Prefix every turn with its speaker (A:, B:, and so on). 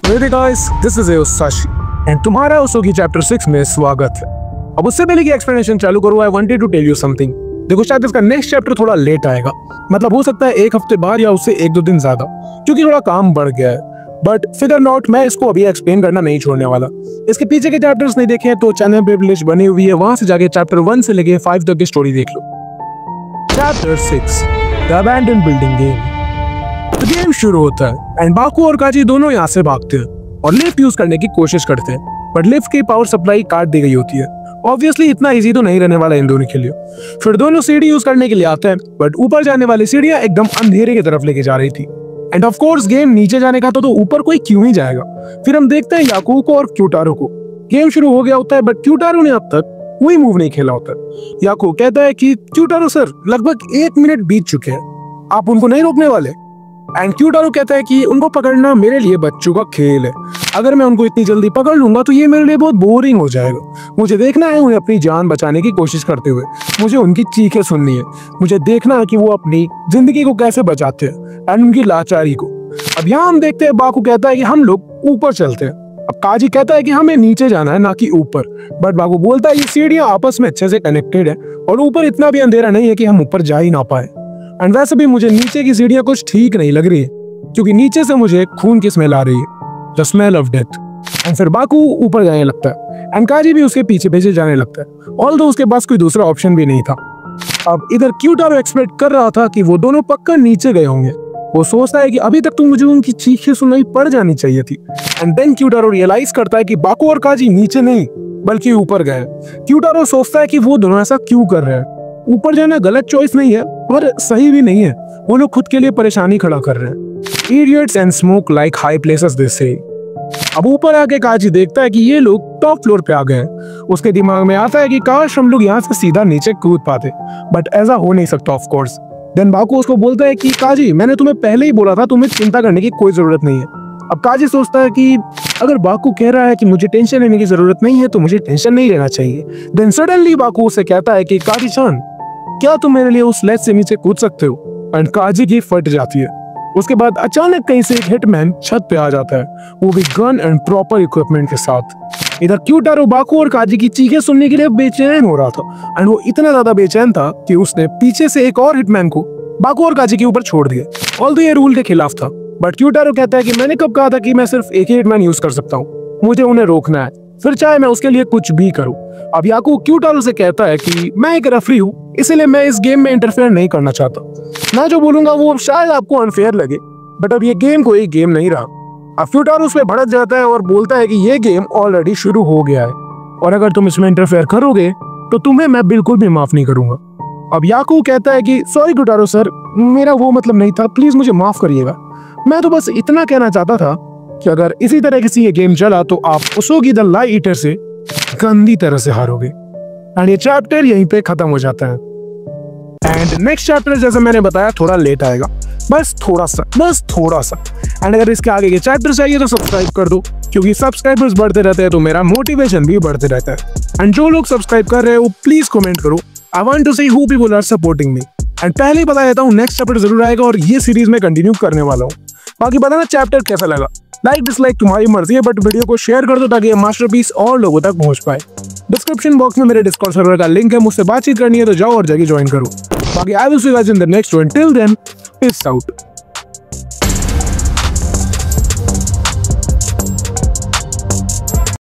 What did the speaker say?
A: Hey guys, this is Sashi and तुम्हारा उसोगी chapter 6 में स्वागत है। अब उससे पहले की एक्सप्लेनेशन चालू करूँ, I wanted to tell you something। देखो शायद इसका नेक्स्ट चैप्टर थोड़ा लेट आएगा, मतलब हो सकता है एक हफ्ते बाद या उससे एक दो दिन ज्यादा, क्योंकि थोड़ा काम बढ़ गया है। बट फिगर नॉट, मैं इसको अभी एक्सप्लेन करना नहीं छोड़ने वाला। इसके पीछे के चैप्टर्स नहीं देखे हैं तो चैनल पे प्लेलिस्ट बनी हुई है, वहां से जाके चैप्टर 1 से लेके 5 तक की स्टोरी देख लो। Chapter 6 the abandoned building game. Game शुरू होता है एंड बाकू और काजी दोनों यहाँ से भागते हैं और लिफ्ट यूज करने की कोशिश करते हैं, बट लिफ्ट की पावर सप्लाई काट दी गई होती है। ऑब्वियसली इतना इजी तो नहीं रहने वाला इन दोनों के लिए। फिर दोनों सीढ़ी यूज करने के लिए आते हैं, बट ऊपर जाने वाली सीढ़ियां एकदम अंधेरे की तरफ लेके जा रही थी। एंड ऑफ कोर्स गेम नीचे जाने का तो ऊपर कोई क्यों ही जाएगा। फिर हम देखते हैं याकू को और क्यूटारो को। गेम शुरू हो गया होता है, बट क्यूटारो ने अब तक कोई मूव नहीं खेला होता। याकू कहता है कि क्यूटारो सर, लगभग 1 मिनट बीत चुके हैं, आप उनको नहीं रोकने वाले? एंड क्यूटारो कहता है कि उनको पकड़ना मेरे लिए बच्चों का खेल है, अगर मैं उनको इतनी जल्दी पकड़ लूंगा तो ये मेरे लिए बहुत बोरिंग हो जाएगा। मुझे देखना है उन्हें अपनी जान बचाने की कोशिश करते हुए, मुझे उनकी चीखें सुननी है, मुझे देखना है कि वो अपनी जिंदगी को कैसे बचाते हैं एंड उनकी लाचारी को। अब यहाँ हम देखते हैं बाकू कहता है कि हम लोग ऊपर चलते हैं। अब काजी कहता है कि हमें नीचे जाना है, ना कि ऊपर। बट बाकू बोलता है ये सीढ़ियां आपस में अच्छे से कनेक्टेड है और ऊपर इतना भी अंधेरा नहीं है कि हम ऊपर जा ही ना पाए। एंड वैसे भी मुझे नीचे की सीढ़ियां कुछ ठीक नहीं लग रही है, क्योंकि नीचे से मुझे खून की स्मेल आ रही है, the smell of death. And फिर बाकू ऊपर जाने लगता है एंड काजी भी उसके पीछे पीछे जाने लगता है, ऑल्दो उसके पास कोई दूसरा ऑप्शन भी नहीं था। अब इधर क्यूटारो एक्सपेक्ट कर रहा था कि वो दोनों पक्का नीचे गए होंगे। वो सोचता है कि अभी तक तो मुझे उनकी चीखें सुनाई पड़ जानी चाहिए थी। एंड देन क्यूटारो रियलाइज करता है कि बाकू और काजी नीचे नहीं बल्कि ऊपर गए। क्यूटारो सोचता है कि वो दोनों ऐसा क्यों कर रहे हैं। ऊपर जाना गलत चॉइस नहीं है पर सही भी नहीं है, वो लोग खुद के लिए परेशानी खड़ा कर रहे हैं। Idiots and smoke like high places they say। अब ऊपर आके काजी देखता है कि ये लोग टॉप फ्लोर पे आ गए हैं। उसके दिमाग में आता है कि काश हम लोग यहाँ से सीधा नीचे कूद पाते, बट ऐसा हो नहीं सकता ऑफ कोर्स। देन बाकू उसको बोलता है कि काजी, मैंने तुम्हें पहले ही बोला था, तुम्हें चिंता करने की कोई जरूरत नहीं है। अब काजी सोचता है कि अगर बाकू कह रहा है कि मुझे टेंशन लेने की जरूरत नहीं है तो मुझे टेंशन नहीं लेना चाहिए। देन सडनली बाकू उसे कहता है कि काजी चान, क्या तुम मेरे लिए उस लेज से नीचे कूद सकते हो? एंड काजी की फट जाती है। उसके बाद अचानक कहीं से एक हिटमैन छत पे आ जाता है, वो भी गन एंड प्रॉपर इक्विपमेंट के साथ। इधर क्यूटारो बाकू और काजी की चीखें सुनने के लिए बेचैन हो रहा था एंड वो इतना ज्यादा बेचैन था कि उसने पीछे से एक और हिटमैन को बाकू और काजी के ऊपर छोड़ दिया। ऑल्दो ये रूल के खिलाफ था, बट क्यूटारो कहता है कि मैंने कब कहा था कि मैं सिर्फ एक ही हिटमैन यूज कर सकता हूँ, मुझे उन्हें रोकना है, फिर चाहे मैं उसके लिए कुछ भी करूं। अब याकू क्यूटारो से कहता है कि मैं एक रेफरी हूँ, इसलिए मैं इस गेम में इंटरफेयर नहीं करना चाहता। मैं जो बोलूंगा वो शायद आपको अनफेयर लगे, बट अब ये गेम कोई गेम नहीं रहा। अब क्यूटारो उस पर भड़क जाता है और बोलता है कि ये गेम ऑलरेडी शुरू हो गया है और अगर तुम इसमें इंटरफेयर करोगे तो तुम्हें मैं बिल्कुल भी माफ नहीं करूंगा। अब याकू कहता है कि सॉरी क्यूटारो सर, मेरा वो मतलब नहीं था, प्लीज मुझे माफ करिएगा। मैं तो बस इतना कहना चाहता था कि अगर इसी तरह से ये गेम चला तो आप उसोगी द लाई ईटर से गंदी तरह से हारोगे। एंड ये चैप्टर यहीं पे खत्म हो जाता है। एंड नेक्स्ट चैप्टर जैसे मैंने बताया थोड़ा लेट आएगा, बस थोड़ा सा। एंड अगर इसके आगे के चैप्टर चाहिए तो सब्सक्राइब कर दो, क्योंकि सब्सक्राइबर्स बढ़ते रहते हैं तो मेरा मोटिवेशन भी बढ़ते रहता है। एंड जो लोग सब्सक्राइब कर रहे हो प्लीज कमेंट करो, I want to see who people are supporting me. And पहले ही बता देता हूँ नेक्स्ट चैप्टर जरूर आएगा और ये सीरीज में कंटिन्यू करने वाला हूँ। बाकी बताना चैप्टर कैसा लगा, लाइक डिसलाइक तुम्हारी मर्जी है, बट वीडियो को शेयर कर दो ताकि ये मास्टरपीस और लोगों तक पहुंच पाए। डिस्क्रिप्शन बॉक्स में मेरे डिस्कॉर्ड सर्वर का लिंक है, मुझसे बातचीत करनी है तो जाओ और जाके ज्वाइन करो। बाकी I will see you guys in the next one, till then peace out.